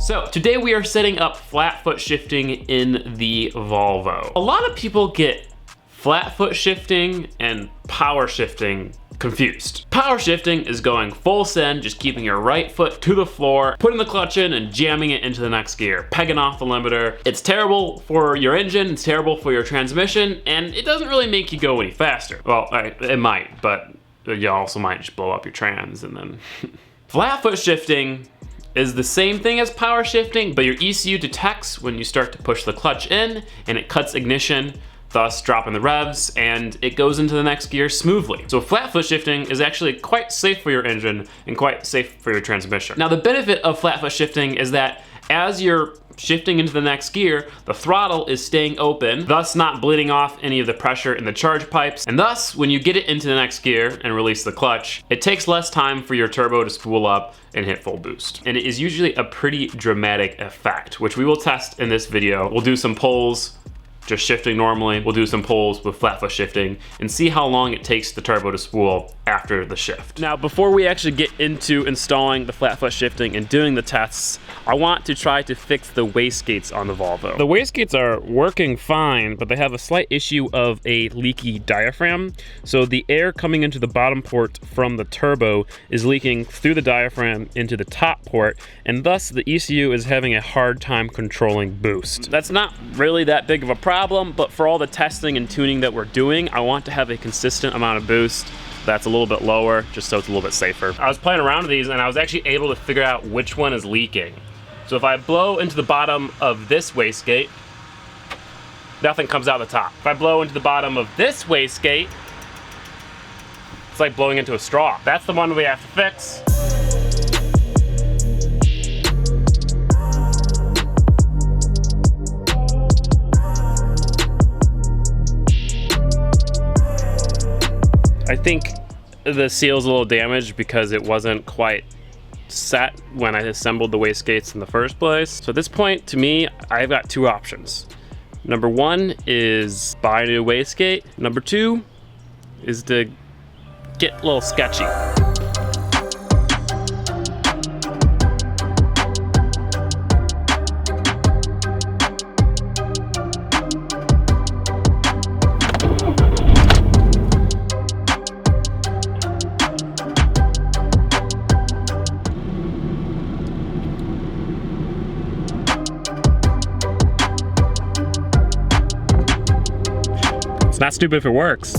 So today we are setting up flat foot shifting in the Volvo. A lot of people get flat foot shifting and power shifting confused. Power shifting is going full send, just keeping your right foot to the floor, putting the clutch in and jamming it into the next gear, pegging off the limiter. It's terrible for your engine, it's terrible for your transmission, and it doesn't really make you go any faster. Well, it might, but you also might just blow up your trans and then... Flat foot shifting is the same thing as power shifting, but your ECU detects when you start to push the clutch in and it cuts ignition, thus dropping the revs, and it goes into the next gear smoothly. So flat foot shifting is actually quite safe for your engine and quite safe for your transmission. Now the benefit of flat foot shifting is that as you're shifting into the next gear, the throttle is staying open, thus not bleeding off any of the pressure in the charge pipes, and thus when you get it into the next gear and release the clutch, it takes less time for your turbo to spool up and hit full boost. And it is usually a pretty dramatic effect, which we will test in this video. We'll do some pulls, just shifting normally. We'll do some pulls with flat foot shifting and see how long it takes the turbo to spool after the shift. Now, before we actually get into installing the flat foot shifting and doing the tests, I want to try to fix the wastegates on the Volvo. The wastegates are working fine, but they have a slight issue of a leaky diaphragm. So the air coming into the bottom port from the turbo is leaking through the diaphragm into the top port, and thus the ECU is having a hard time controlling boost. That's not really that big of a problem, but for all the testing and tuning that we're doing, I want to have a consistent amount of boost that's a little bit lower, just so it's a little bit safer. I was playing around with these and I was actually able to figure out which one is leaking. So if I blow into the bottom of this wastegate, nothing comes out the top. If I blow into the bottom of this wastegate, it's like blowing into a straw. That's the one we have to fix. I think the seal's a little damaged because it wasn't quite set when I assembled the wastegates in the first place. So at this point, to me, I've got two options. Number one is buy a new wastegate. Number two is to get a little sketchy. It's not stupid if it works.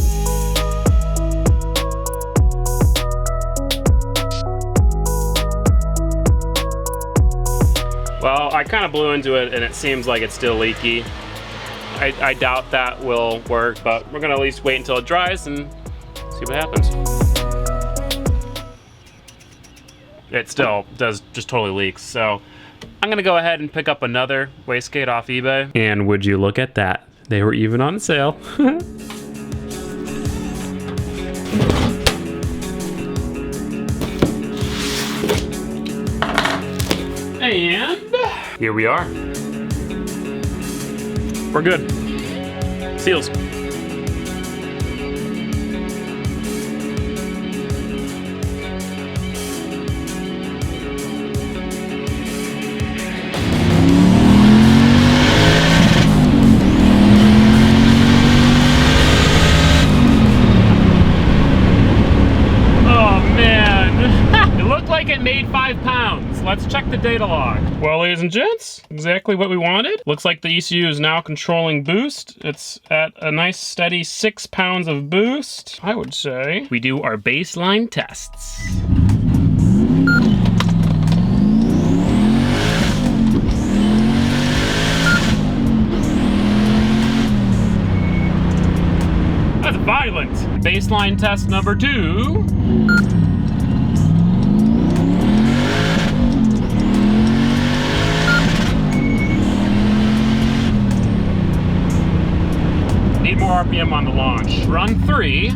Well, I kind of blew into it and it seems like it's still leaky. I doubt that will work, but we're gonna at least wait until it dries and see what happens. It still does just totally leaks, so I'm gonna go ahead and pick up another wastegate off eBay. And would you look at that? They were even on sale. And here we are. We're good. Seals. It made 5 pounds. Let's check the data log. Well, ladies and gents, exactly what we wanted. Looks like the ECU is now controlling boost. It's at a nice steady 6 pounds of boost. I would say we do our baseline tests. That's violent. Baseline test number 2. Need more RPM on the launch. Run 3.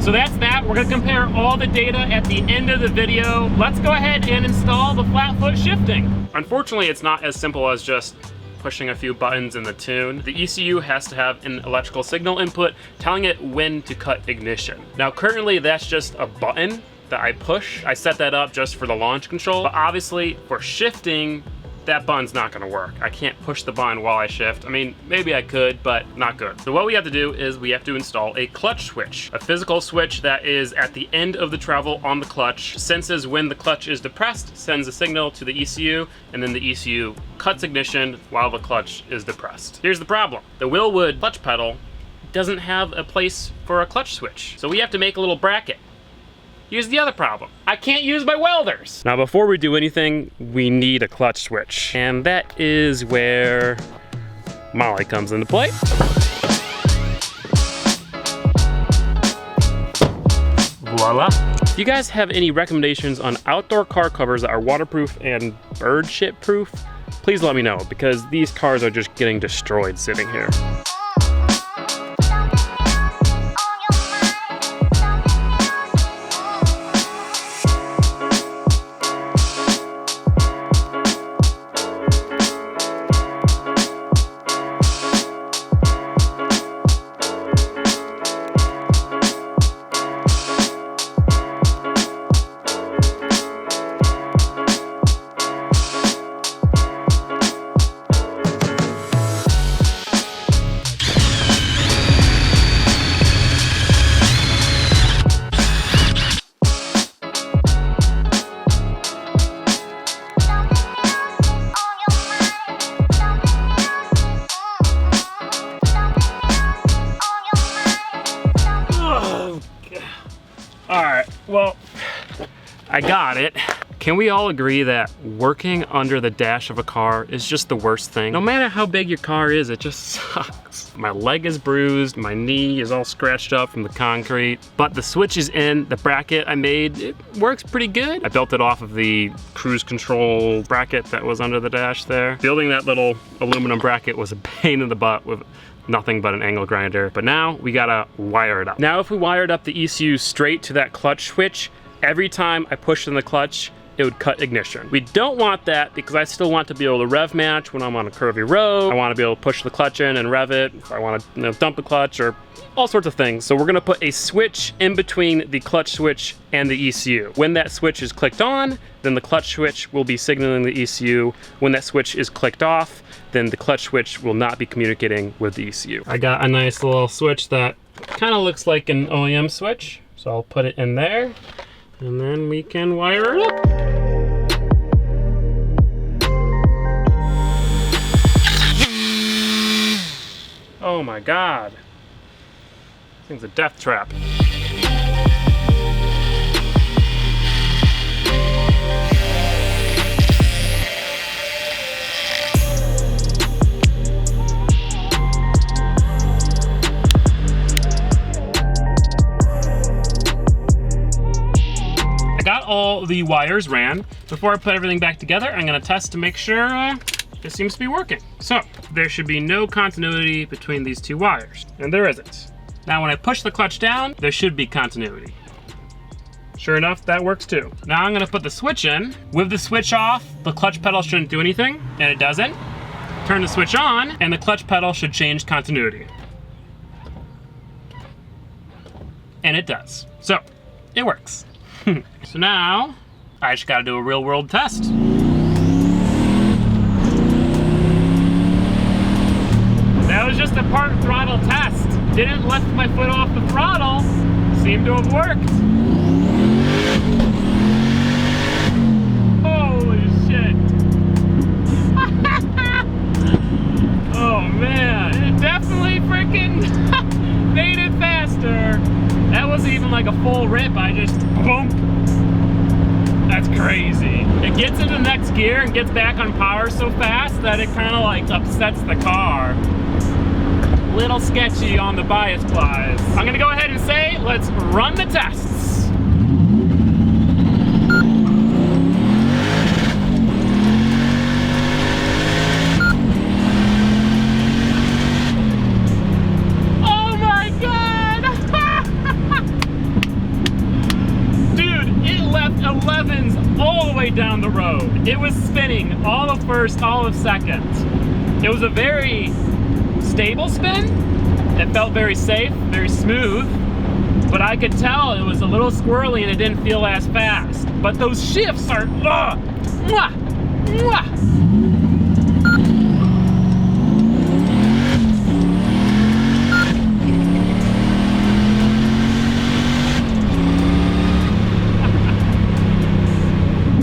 So that's that. We're gonna compare all the data at the end of the video. Let's go ahead and install the flat foot shifting. Unfortunately, it's not as simple as just pushing a few buttons in the tune. The ECU has to have an electrical signal input telling it when to cut ignition. Now currently that's just a button that I push. I set that up just for the launch control, but obviously for shifting, that button's not gonna work. I can't push the button while I shift. I mean, maybe I could, but not good. So what we have to do is we have to install a clutch switch, a physical switch that is at the end of the travel on the clutch, senses when the clutch is depressed, sends a signal to the ECU, and then the ECU cuts ignition while the clutch is depressed. Here's the problem. The Wilwood clutch pedal doesn't have a place for a clutch switch. So we have to make a little bracket. Here's the other problem. I can't use my welders. Now before we do anything, we need a clutch switch. And that is where Molly comes into play. Voila. If you guys have any recommendations on outdoor car covers that are waterproof and bird shit proof, please let me know, because these cars are just getting destroyed sitting here. Alright, well, I got it. Can we all agree that working under the dash of a car is just the worst thing? No matter how big your car is, it just sucks. My leg is bruised, my knee is all scratched up from the concrete, but the switch is in, the bracket I made, it works pretty good. I built it off of the cruise control bracket that was under the dash there. Building that little aluminum bracket was a pain in the butt with nothing but an angle grinder, but now we gotta wire it up. Now if we wired up the ECU straight to that clutch switch, every time I push in the clutch, it would cut ignition. We don't want that because I still want to be able to rev match when I'm on a curvy road. I want to be able to push the clutch in and rev it if I want to dump the clutch or all sorts of things. So we're gonna put a switch in between the clutch switch and the ECU. When that switch is clicked on, then the clutch switch will be signaling the ECU. When that switch is clicked off, then the clutch switch will not be communicating with the ECU. I got a nice little switch that kind of looks like an OEM switch. So I'll put it in there and then we can wire it up. Oh my God. This thing's a death trap. Got all the wires ran. Before I put everything back together, I'm gonna test to make sure it seems to be working. So there should be no continuity between these two wires, and there isn't. Now when I push the clutch down, there should be continuity. Sure enough, that works too. Now I'm gonna put the switch in. With the switch off, the clutch pedal shouldn't do anything, and it doesn't. Turn the switch on, and the clutch pedal should change continuity. And it does. So, it works. So now, I just gotta do a real world test. That was just a part throttle test. Didn't lift my foot off the throttle. Seemed to have worked. Holy shit. Oh man, it definitely freaking made it faster. That wasn't even like a full rip, I just boom. That's crazy. It gets into the next gear and gets back on power so fast that it kind of like upsets the car. Little sketchy on the bias wise. I'm gonna go ahead and say, let's run the tests. Oh my God! Dude, it left 11s all the way down the road. It was spinning all of first, all of second. It was a very stable spin. It felt very safe, very smooth, but I could tell it was a little squirrely and it didn't feel as fast. But those shifts are, mwah, mwah.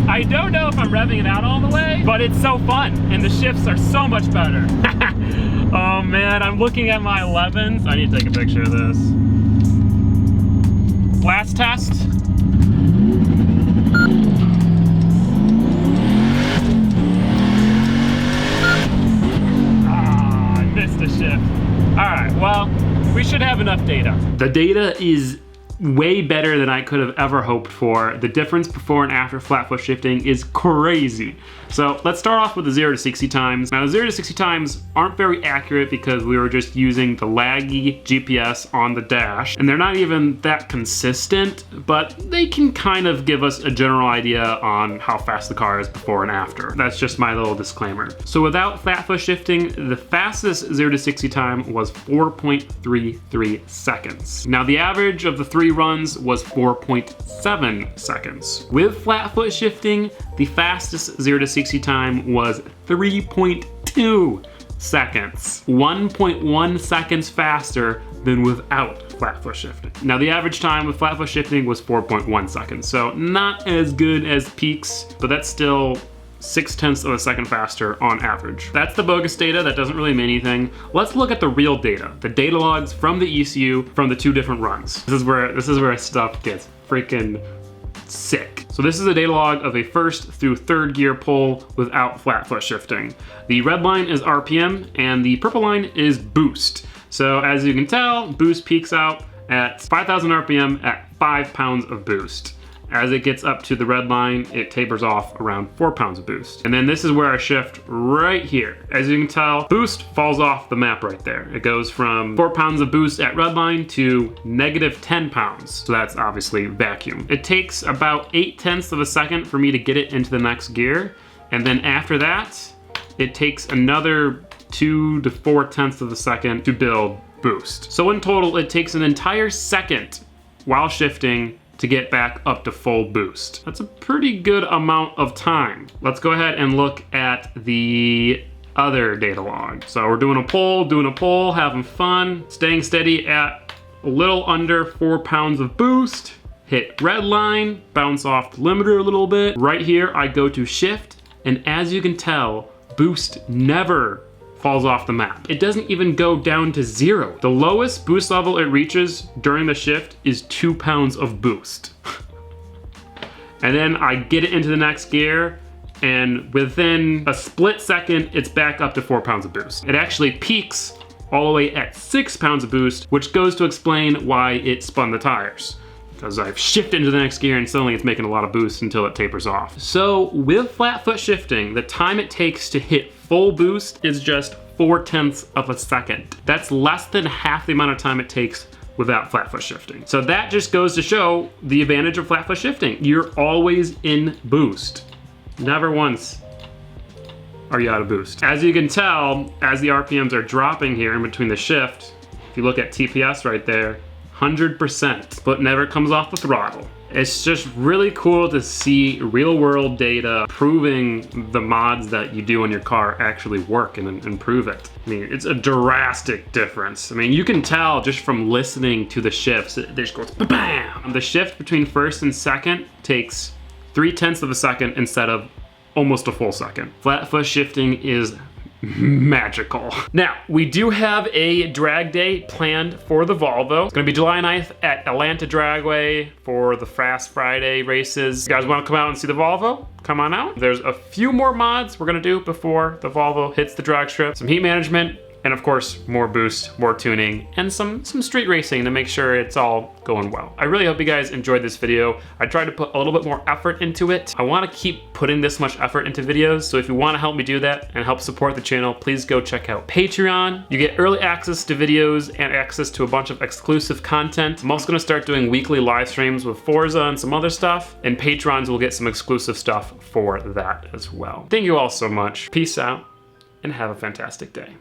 I don't know if I'm revving it out all the way, but it's so fun, and the shifts are so much better. Oh man, I'm looking at my 11s. I need to take a picture of this. Last test. Ah, I missed a shift. All right, well, we should have enough data. The data is way better than I could have ever hoped for. The difference before and after flat foot shifting is crazy. So let's start off with the 0 to 60 times. Now the 0 to 60 times aren't very accurate because we were just using the laggy GPS on the dash, and they're not even that consistent, but they can kind of give us a general idea on how fast the car is before and after. That's just my little disclaimer. So without flat foot shifting, the fastest 0 to 60 time was 4.33 seconds. Now the average of the 3 runs was 4.7 seconds. With flat foot shifting, the fastest 0 to 60 time was 3.2 seconds. 1.1 seconds faster than without flat foot shifting. Now the average time with flat foot shifting was 4.1 seconds. So not as good as peaks, but that's still 0.6 of a second faster on average. That's the bogus data, that doesn't really mean anything. Let's look at the real data, the data logs from the ECU from the 2 different runs. This is where stuff gets freaking sick. So this is a data log of a 1st through 3rd gear pull without flat foot shifting. The red line is RPM and the purple line is boost. So as you can tell, boost peaks out at 5,000 RPM at 5 pounds of boost. As it gets up to the red line, it tapers off around 4 pounds of boost. And then this is where I shift right here. As you can tell, boost falls off the map right there. It goes from 4 pounds of boost at red line to -10 pounds. So that's obviously vacuum. It takes about 0.8 of a second for me to get it into the next gear. And then after that, it takes another 2 to 4 tenths of a second to build boost. So in total, it takes an entire second while shifting to get back up to full boost. That's a pretty good amount of time. Let's go ahead and look at the other data log. So we're doing a pull, having fun, staying steady at a little under 4 pounds of boost, hit red line, bounce off the limiter a little bit. Right here, I go to shift, and as you can tell, boost never falls off the map. It doesn't even go down to 0. The lowest boost level it reaches during the shift is 2 pounds of boost. And then I get it into the next gear, and within a split second, it's back up to 4 pounds of boost. It actually peaks all the way at 6 pounds of boost, which goes to explain why it spun the tires. Because I've shifted into the next gear and suddenly it's making a lot of boost until it tapers off. So with flat foot shifting, the time it takes to hit full boost is just 0.4 of a second. That's less than half the amount of time it takes without flat foot shifting. So that just goes to show the advantage of flat foot shifting. You're always in boost. Never once are you out of boost. As you can tell, as the RPMs are dropping here in between the shift, if you look at TPS right there, 100%, but never comes off the throttle. It's just really cool to see real world data proving the mods that you do on your car actually work and improve it. I mean, it's a drastic difference. I mean, you can tell just from listening to the shifts, it just goes bam! The shift between 1st and 2nd takes 0.3 of a second instead of almost a full second. Flat foot shifting is magical. Now, we do have a drag day planned for the Volvo. It's gonna be July 9th at Atlanta Dragway for the Fast Friday races. You guys wanna come out and see the Volvo? Come on out. There's a few more mods we're gonna do before the Volvo hits the drag strip. Some heat management, and of course, more boost, more tuning, and some street racing to make sure it's all going well. I really hope you guys enjoyed this video. I tried to put a little bit more effort into it. I wanna keep putting this much effort into videos, so if you wanna help me do that and help support the channel, please go check out Patreon. You get early access to videos and access to a bunch of exclusive content. I'm also gonna start doing weekly live streams with Forza and some other stuff, and patrons will get some exclusive stuff for that as well. Thank you all so much. Peace out. and have a fantastic day.